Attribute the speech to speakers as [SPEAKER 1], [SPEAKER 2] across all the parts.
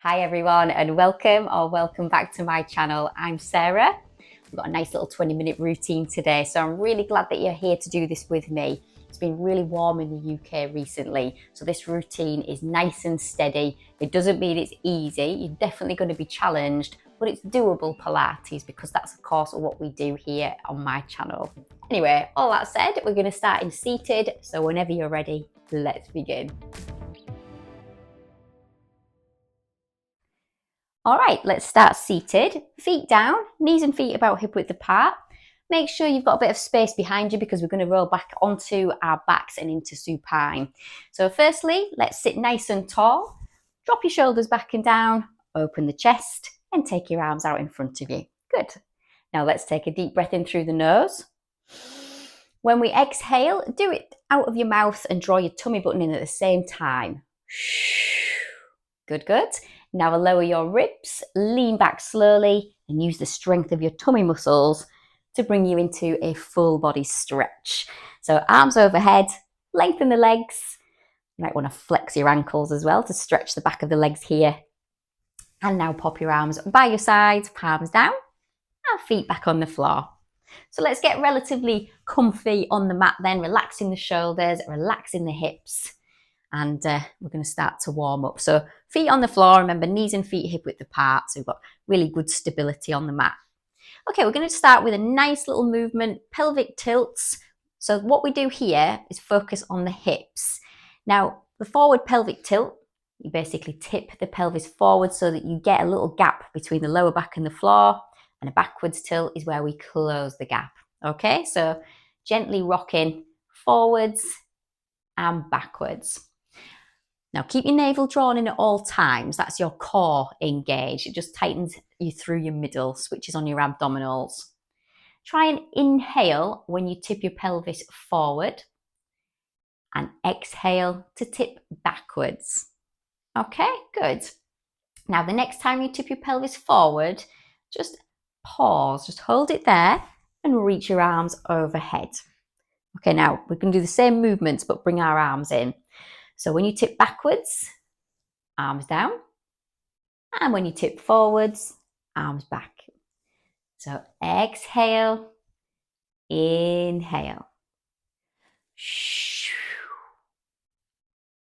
[SPEAKER 1] Hi everyone and welcome back to my channel. I'm Sarah. We've got a nice little 20-minute routine today, so I'm really glad that you're here to do this with me. It's been really warm in the UK recently, so this routine is nice and steady. It doesn't mean it's easy, you're definitely going to be challenged, but it's doable Pilates because that's of course what we do here on my channel. Anyway, all that said, we're going to start in seated, so whenever you're ready, let's begin. All right, let's start seated. Feet down, knees and feet about hip width apart. Make sure you've got a bit of space behind you because we're going to roll back onto our backs and into supine. So firstly, let's sit nice and tall. Drop your shoulders back and down, open the chest and take your arms out in front of you. Good. Now let's take a deep breath in through the nose. When we exhale, do it out of your mouth and draw your tummy button in at the same time. Good, good. Now lower your ribs, lean back slowly and use the strength of your tummy muscles to bring you into a full body stretch. So arms overhead, lengthen the legs. You might want to flex your ankles as well to stretch the back of the legs here. And now pop your arms by your sides, palms down, and feet back on the floor. So let's get relatively comfy on the mat then, relaxing the shoulders, relaxing the hips. And we're going to start to warm up. So feet on the floor, remember knees and feet hip width apart, so we've got really good stability on the mat. Okay, we're going to start with a nice little movement, pelvic tilts. So what we do here is focus on the hips. Now, the forward pelvic tilt, you basically tip the pelvis forward so that you get a little gap between the lower back and the floor, and a backwards tilt is where we close the gap. Okay, so gently rocking forwards and backwards. Now keep your navel drawn in at all times. That's your core engaged. It just tightens you through your middle, switches on your abdominals. Try and inhale when you tip your pelvis forward and exhale to tip backwards. Okay, good. Now the next time you tip your pelvis forward, just pause, just hold it there and reach your arms overhead. Okay, now we can do the same movements but bring our arms in. So when you tip backwards, arms down. And when you tip forwards, arms back. So exhale, inhale.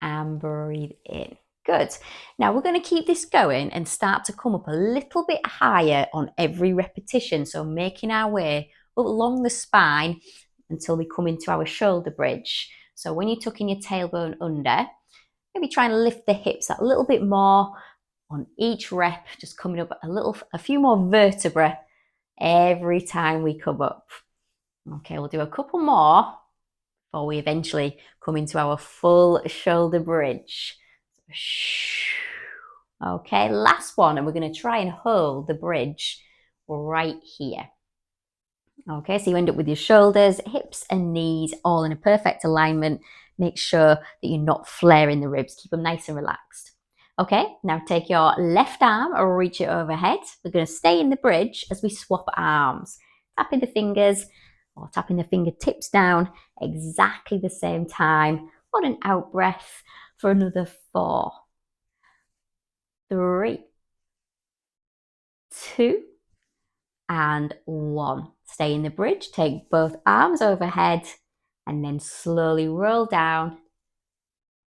[SPEAKER 1] And breathe in. Good. Now we're going to keep this going and start to come up a little bit higher on every repetition. So making our way up along the spine until we come into our shoulder bridge. So when you're tucking your tailbone under, maybe try and lift the hips a little bit more on each rep, just coming up a few more vertebrae every time we come up. Okay, we'll do a couple more before we eventually come into our full shoulder bridge. Okay, last one, and we're going to try and hold the bridge right here. Okay, so you end up with your shoulders, hips and knees all in a perfect alignment. Make sure that you're not flaring the ribs. Keep them nice and relaxed. Okay, now take your left arm or reach it overhead. We're going to stay in the bridge as we swap arms. Tapping the fingers or tapping the fingertips down exactly the same time. On an out breath for another 4, 3, 2, and 1. Stay in the bridge, take both arms overhead and then slowly roll down.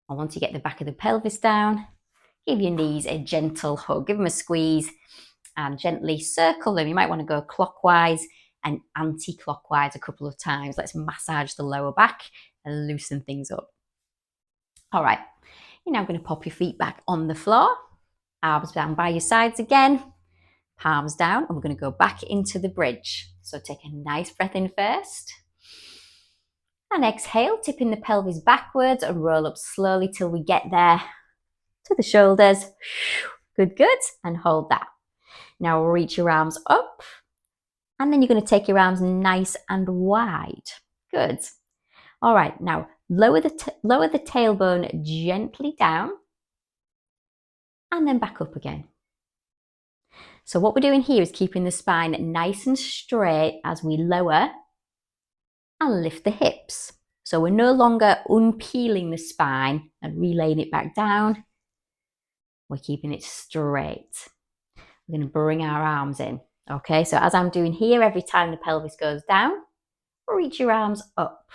[SPEAKER 1] And once you get the back of the pelvis down, give your knees a gentle hug, give them a squeeze and gently circle them. You might want to go clockwise and anti-clockwise a couple of times. Let's massage the lower back and loosen things up. All right, you're now going to pop your feet back on the floor, arms down by your sides again, palms down, and we're going to go back into the bridge. So take a nice breath in first. And exhale, tipping the pelvis backwards and roll up slowly till we get there to the shoulders. Good, good. And hold that. Now reach your arms up. And then you're going to take your arms nice and wide. Good. All right, now lower the tailbone gently down. And then back up again. So what we're doing here is keeping the spine nice and straight as we lower and lift the hips. So we're no longer unpeeling the spine and relaying it back down. We're keeping it straight. We're going to bring our arms in. Okay, so as I'm doing here, every time the pelvis goes down, reach your arms up.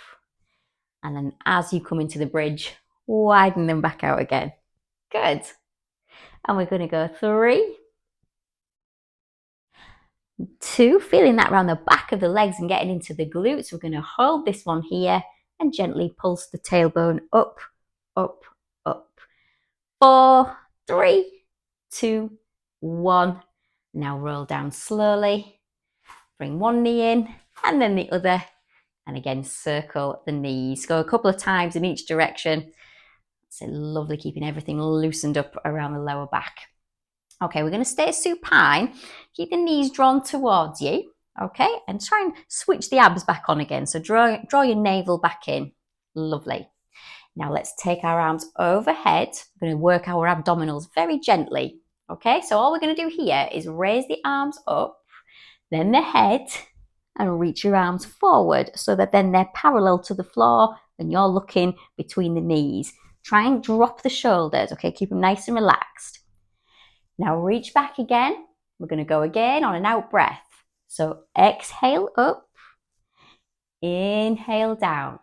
[SPEAKER 1] And then as you come into the bridge, widen them back out again. Good. And we're going to go 3, 2, feeling that around the back of the legs and getting into the glutes. We're going to hold this one here and gently pulse the tailbone up, up, up. 4, 3, 2, 1. Now roll down slowly. Bring one knee in and then the other. And again, circle the knees. Go a couple of times in each direction. So lovely, keeping everything loosened up around the lower back. Okay, we're going to stay supine. Keep the knees drawn towards you. Okay, and try and switch the abs back on again. So draw your navel back in. Lovely. Now let's take our arms overhead. We're going to work our abdominals very gently. Okay, so all we're going to do here is raise the arms up, then the head, and reach your arms forward so that then they're parallel to the floor and you're looking between the knees. Try and drop the shoulders, okay? Keep them nice and relaxed. Now reach back again. We're going to go again on an out breath. So exhale up, inhale down.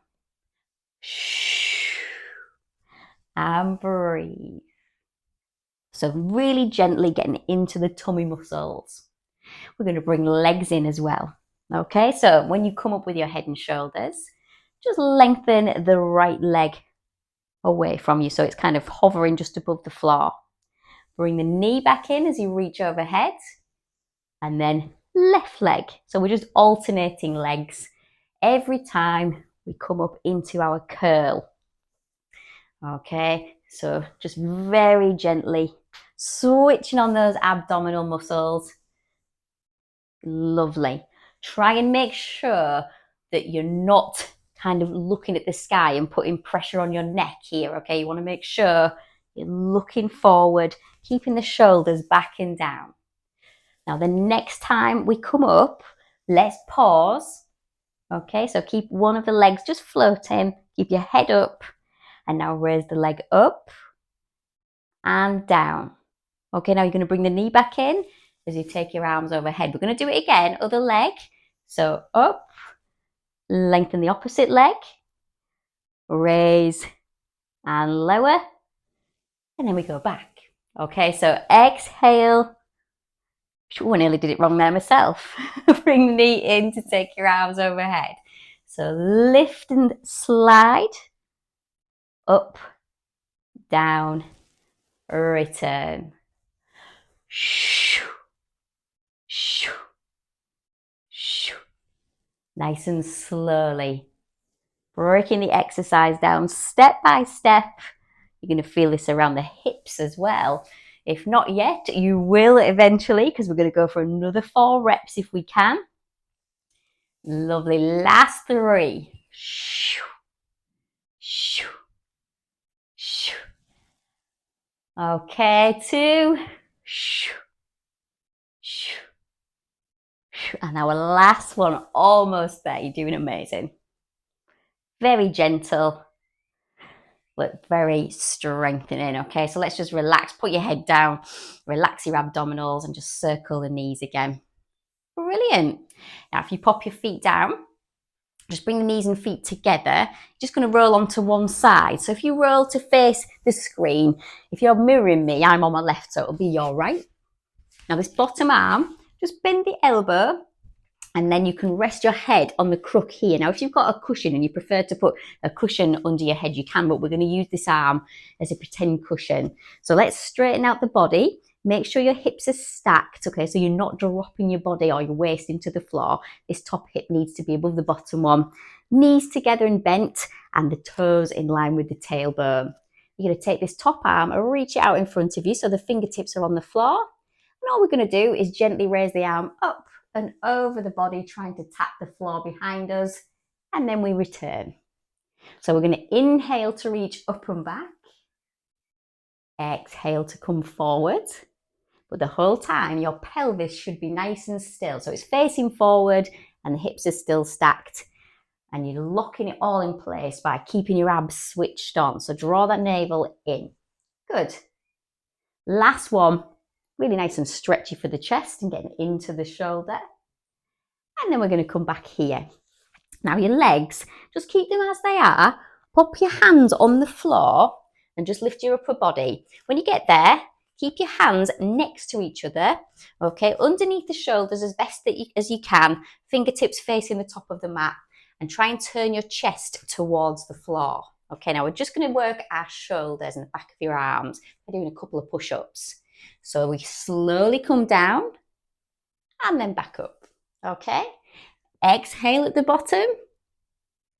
[SPEAKER 1] And breathe. So really gently getting into the tummy muscles. We're going to bring legs in as well. Okay, so when you come up with your head and shoulders, just lengthen the right leg away from you so it's kind of hovering just above the floor. Bring the knee back in as you reach overhead, and then left leg. So we're just alternating legs every time we come up into our curl. Okay, so just very gently switching on those abdominal muscles. Lovely. Try and make sure that you're not kind of looking at the sky and putting pressure on your neck here, okay? You want to make sure you're looking forward, keeping the shoulders back and down. Now, the next time we come up, let's pause. Okay, so keep one of the legs just floating, keep your head up, and now raise the leg up and down. Okay, now you're going to bring the knee back in as you take your arms overhead. We're going to do it again, other leg. So up, lengthen the opposite leg, raise and lower, and then we go back. Okay, so exhale. I nearly did it wrong there myself. Bring the knee in to take your arms overhead. So lift and slide, up, down, return. Nice and slowly. Breaking the exercise down step by step. You're going to feel this around the hips as well. If not yet, you will eventually, because we're going to go for another 4 reps if we can. Lovely. Last 3. Okay, 2. And our last one, almost there. You're doing amazing. Very gentle, but very strengthening. Okay, so let's just relax. Put your head down, relax your abdominals, and just circle the knees again. Brilliant. Now, if you pop your feet down, just bring the knees and feet together. You're just going to roll onto one side. So if you roll to face the screen, if you're mirroring me, I'm on my left, so it'll be your right. Now, this bottom arm, just bend the elbow, and then you can rest your head on the crook here. Now, if you've got a cushion and you prefer to put a cushion under your head, you can, but we're going to use this arm as a pretend cushion. So let's straighten out the body. Make sure your hips are stacked, okay, so you're not dropping your body or your waist into the floor. This top hip needs to be above the bottom one. Knees together and bent, and the toes in line with the tailbone. You're going to take this top arm and reach it out in front of you so the fingertips are on the floor. And all we're going to do is gently raise the arm up and over the body, trying to tap the floor behind us, and then we return. So we're going to inhale to reach up and back. Exhale to come forward. But the whole time, your pelvis should be nice and still. So it's facing forward and the hips are still stacked. And you're locking it all in place by keeping your abs switched on. So draw that navel in. Good. Last one, really nice and stretchy for the chest and getting into the shoulder. And then we're going to come back here. Now your legs, just keep them as they are. Pop your hands on the floor and just lift your upper body. When you get there, keep your hands next to each other, okay, underneath the shoulders as best as you can, fingertips facing the top of the mat, and try and turn your chest towards the floor. Okay, now we're just going to work our shoulders and the back of your arms by doing a couple of push-ups. So we slowly come down and then back up, okay? Exhale at the bottom,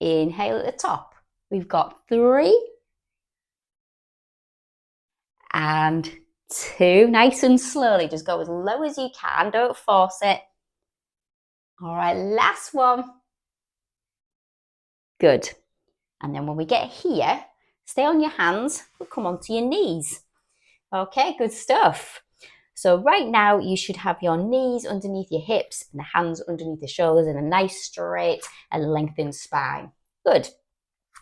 [SPEAKER 1] inhale at the top. We've got 3 and 2. Nice and slowly, just go as low as you can, don't force it. All right, last one. Good. And then when we get here, stay on your hands, we'll come onto your knees. Okay, good stuff. So right now you should have your knees underneath your hips and the hands underneath the shoulders and a nice straight and lengthened spine. Good.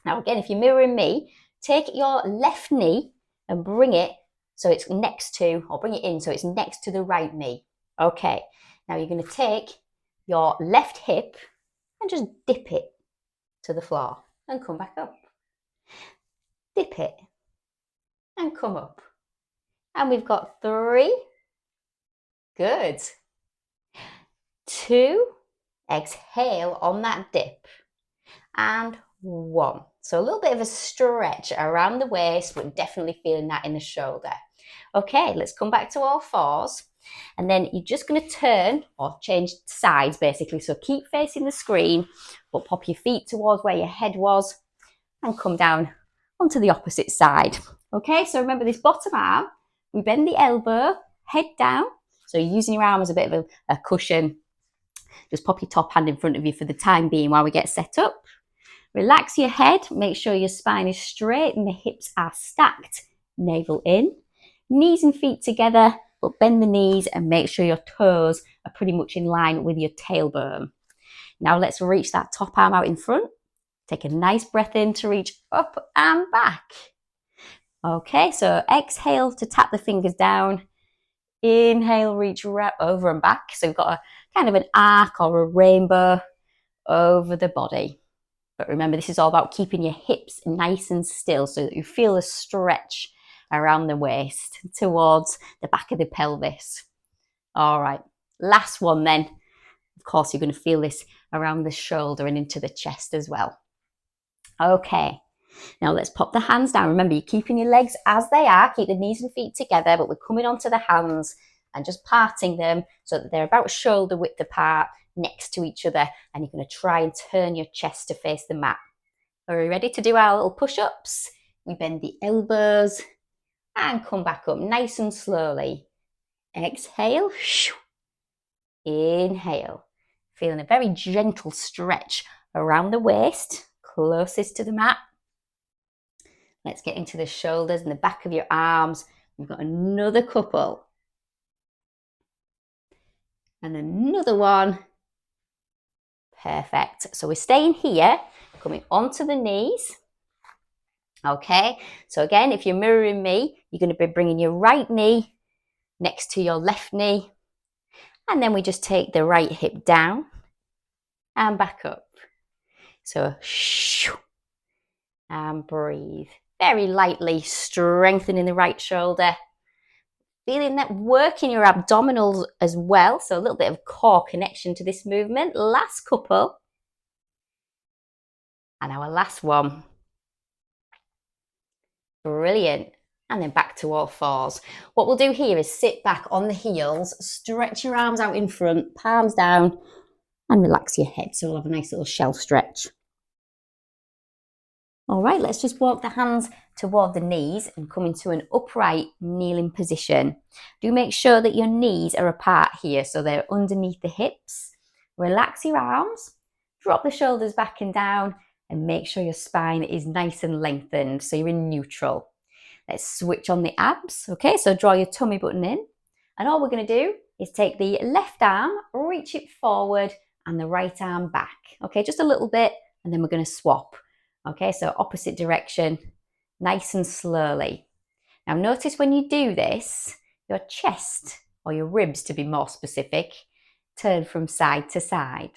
[SPEAKER 1] Now again, if you're mirroring me, take your left knee and bring it so it's next to, or bring it in so it's next to the right knee. Okay, now you're going to take your left hip and just dip it to the floor and come back up. Dip it and come up. And we've got 3. Good. 2. Exhale on that dip. And 1. So a little bit of a stretch around the waist. We're definitely feeling that in the shoulder. Okay, let's come back to all fours. And then you're just going to turn or change sides basically. So keep facing the screen, but pop your feet towards where your head was and come down onto the opposite side. Okay, so remember this bottom arm, we bend the elbow, head down. So you're using your arm as a bit of a cushion. Just pop your top hand in front of you for the time being while we get set up. Relax your head, make sure your spine is straight and the hips are stacked, navel in. Knees and feet together, but bend the knees and make sure your toes are pretty much in line with your tailbone. Now let's reach that top arm out in front. Take a nice breath in to reach up and back. Okay, so exhale to tap the fingers down. Inhale, reach right over and back. So we've got a kind of an arc or a rainbow over the body. But remember, this is all about keeping your hips nice and still so that you feel a stretch around the waist towards the back of the pelvis. All right, last one then. Of course, you're going to feel this around the shoulder and into the chest as well. Okay, now let's pop the hands down. Remember, you're keeping your legs as they are. Keep the knees and feet together, but we're coming onto the hands and just parting them so that they're about shoulder width apart next to each other. And you're going to try and turn your chest to face the mat. Are we ready to do our little push-ups? We bend the elbows and come back up nice and slowly. Exhale. Inhale. Feeling a very gentle stretch around the waist, closest to the mat. Let's get into the shoulders and the back of your arms. We've got another couple. And another one. Perfect. So we're staying here, coming onto the knees. Okay, so again, if you're mirroring me, you're going to be bringing your right knee next to your left knee. And then we just take the right hip down and back up. So, and breathe. Very lightly strengthening the right shoulder. Feeling that work in your abdominals as well. So a little bit of core connection to this movement. Last couple. And our last one. Brilliant. And then back to all fours. What we'll do here is sit back on the heels, stretch your arms out in front, palms down, and relax your head. So we'll have a nice little shell stretch. All right, let's just walk the hands toward the knees and come into an upright kneeling position. Do make sure that your knees are apart here, so they're underneath the hips. Relax your arms, drop the shoulders back and down, and make sure your spine is nice and lengthened, so you're in neutral. Let's switch on the abs. Okay, so draw your tummy button in. And all we're going to do is take the left arm, reach it forward, and the right arm back. Okay, just a little bit, and then we're going to swap. Okay, so opposite direction, nice and slowly. Now notice when you do this, your chest, or your ribs to be more specific, turn from side to side.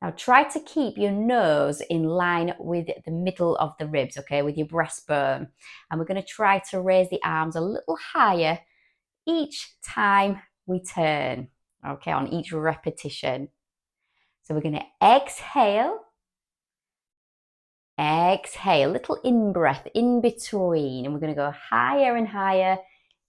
[SPEAKER 1] Now try to keep your nose in line with the middle of the ribs, okay, with your breastbone. And we're going to try to raise the arms a little higher each time we turn, okay, on each repetition. So we're going to exhale, little in-breath in between, and we're going to go higher and higher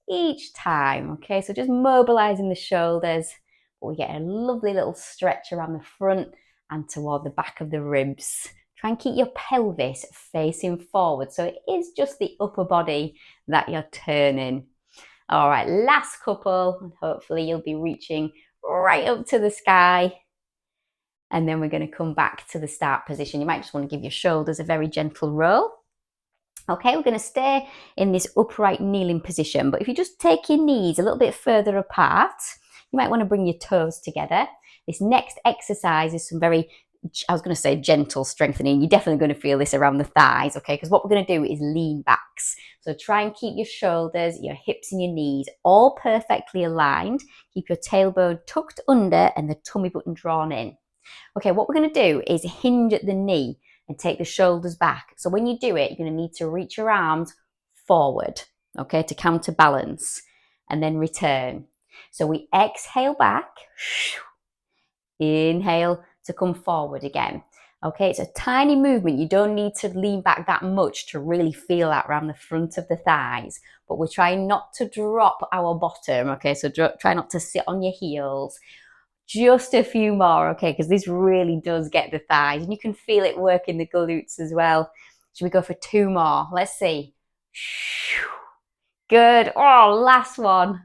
[SPEAKER 1] each time, okay? So just mobilizing the shoulders, but we get a lovely little stretch around the front and toward the back of the ribs. Try and keep your pelvis facing forward, so it is just the upper body that you're turning. All right, last couple, and hopefully you'll be reaching right up to the sky. And then we're going to come back to the start position. You might just want to give your shoulders a very gentle roll. Okay, we're going to stay in this upright kneeling position, but if you just take your knees a little bit further apart, you might want to bring your toes together. This next exercise is some very, I was going to say gentle strengthening. You're definitely going to feel this around the thighs, okay? Because what we're going to do is lean backs. So try and keep your shoulders, your hips and your knees all perfectly aligned. Keep your tailbone tucked under and the tummy button drawn in. Okay, what we're going to do is hinge at the knee and take the shoulders back. So when you do it, you're going to need to reach your arms forward, okay, to counterbalance, and then return. So we exhale back, inhale to come forward again. Okay, it's a tiny movement. You don't need to lean back that much to really feel that around the front of the thighs, but we're trying not to drop our bottom, okay, so try not to sit on your heels. Just a few more, okay, because this really does get the thighs, and you can feel it work in the glutes as well. Should we go for 2 more? Let's see. Good. Oh, last one.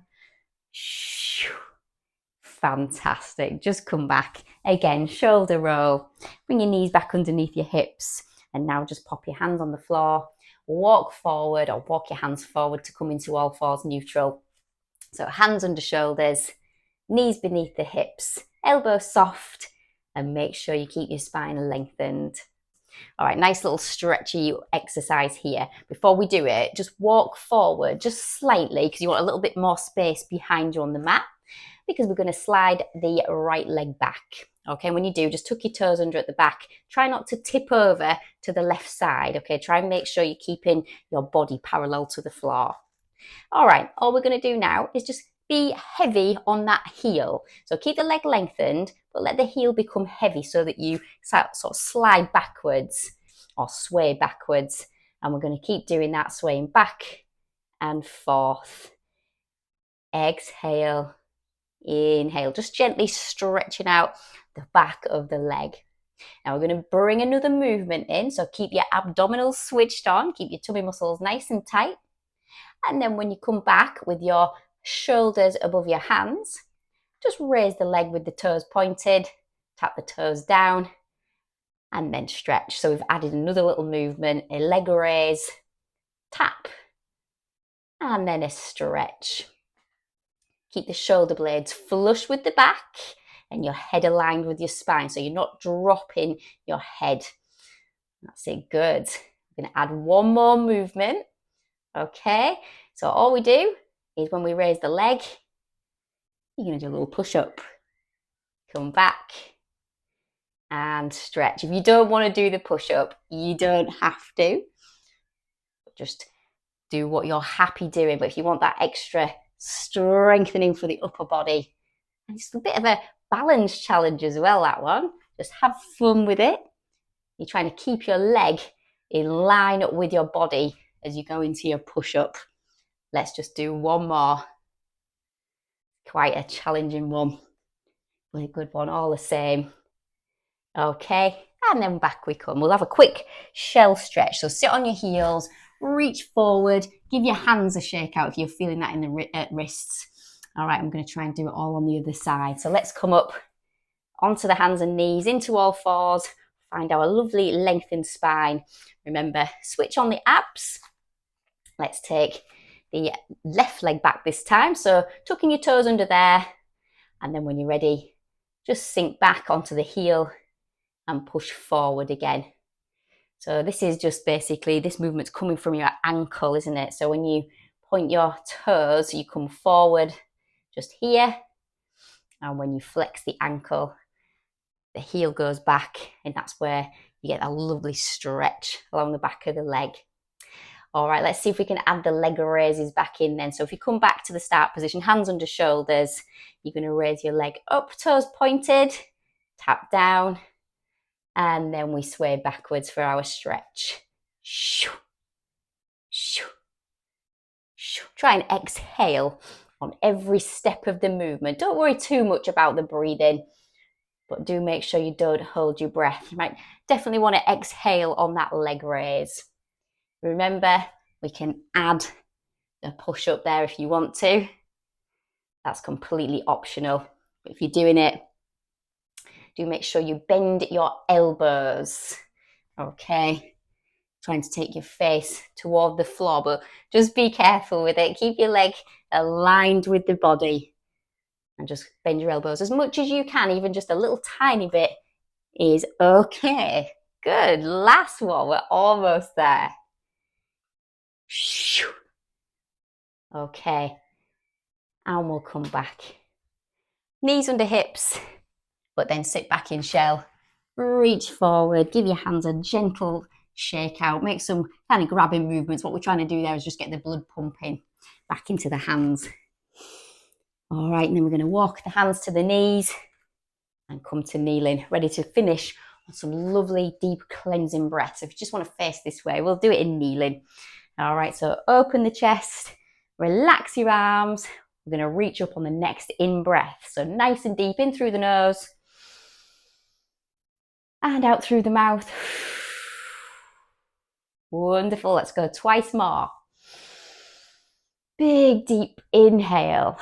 [SPEAKER 1] Fantastic. Just come back. Again, shoulder roll. Bring your knees back underneath your hips. And now just pop your hands on the floor. Walk forward or walk your hands forward to come into all fours neutral. So hands under shoulders, knees beneath the hips, elbows soft, and make sure you keep your spine lengthened. All right, nice little stretchy exercise here. Before we do it, just walk forward just slightly because you want a little bit more space behind you on the mat, because we're going to slide the right leg back. Okay, when you do, just tuck your toes under at the back. Try not to tip over to the left side. Okay, try and make sure you're keeping your body parallel to the floor. All right, all we're going to do now is just be heavy on that heel. So keep the leg lengthened, but let the heel become heavy so that you sort of slide backwards or sway backwards. And we're going to keep doing that, swaying back and forth. Exhale, inhale, just gently stretching out the back of the leg. Now we're going to bring another movement in. So keep your abdominals switched on, keep your tummy muscles nice and tight. And then when you come back with your shoulders above your hands, just raise the leg with the toes pointed, tap the toes down, and then stretch. So we've added another little movement, a leg raise, tap, and then a stretch. Keep the shoulder blades flush with the back and your head aligned with your spine, so you're not dropping your head. That's it, good. We're going to add one more movement. Okay, so all we do is when we raise the leg, you're going to do a little push-up. Come back and stretch. If you don't want to do the push-up, you don't have to. Just do what you're happy doing. But if you want that extra strengthening for the upper body, and it's a bit of a balance challenge as well, that one. Just have fun with it. You're trying to keep your leg in line with your body as you go into your push-up. Let's just do one more. Quite a challenging one, but a good one all the same. Okay, and then back we come. We'll have a quick shell stretch. So sit on your heels, reach forward, give your hands a shake out if you're feeling that in the wrists. All right, I'm going to try and do it all on the other side. So let's come up onto the hands and knees, into all fours. Find our lovely lengthened spine. Remember, switch on the abs. Let's take the left leg back this time. So tucking your toes under there. And then when you're ready, just sink back onto the heel and push forward again. So this is just basically, this movement's coming from your ankle, isn't it? So when you point your toes, you come forward just here. And when you flex the ankle, the heel goes back, and that's where you get that lovely stretch along the back of the leg. All right, let's see if we can add the leg raises back in then. So if you come back to the start position, hands under shoulders, you're going to raise your leg up, toes pointed, tap down, and then we sway backwards for our stretch. Try and exhale on every step of the movement. Don't worry too much about the breathing, but do make sure you don't hold your breath. You might definitely want to exhale on that leg raise. Remember, we can add a push up there if you want to. That's completely optional. But if you're doing it, do make sure you bend your elbows. Okay. Trying to take your face toward the floor, but just be careful with it. Keep your leg aligned with the body and just bend your elbows as much as you can. Even just a little tiny bit is okay. Good. Last one. We're almost there. Okay. And we'll come back. Knees under hips, but then sit back in shell. Reach forward. Give your hands a gentle shake out. Make some kind of grabbing movements. What we're trying to do there is just get the blood pumping back into the hands. All right, and then we're going to walk the hands to the knees and come to kneeling, ready to finish on some lovely deep cleansing breaths. If you just want to face this way, we'll do it in kneeling. All right, so open the chest, relax your arms. We're going to reach up on the next in breath. So nice and deep in through the nose and out through the mouth. Wonderful. Let's go twice more. Big deep inhale.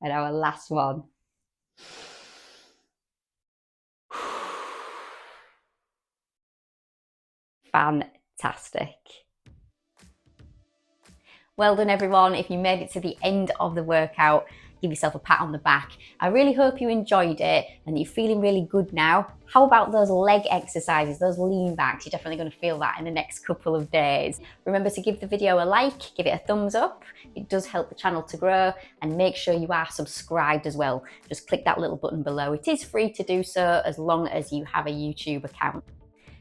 [SPEAKER 1] And our last one. Fantastic. Well done, everyone. If you made it to the end of the workout, give yourself a pat on the back. I really hope you enjoyed it and you're feeling really good now. How about those leg exercises, those lean backs? You're definitely going to feel that in the next couple of days. Remember to give the video a like, give it a thumbs up. It does help the channel to grow, and make sure you are subscribed as well. Just click that little button below. It is free to do so as long as you have a YouTube account.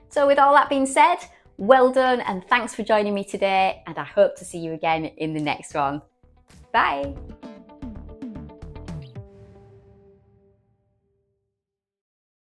[SPEAKER 1] So with all that being said, well done and thanks for joining me today, and I hope to see you again in the next one. Bye.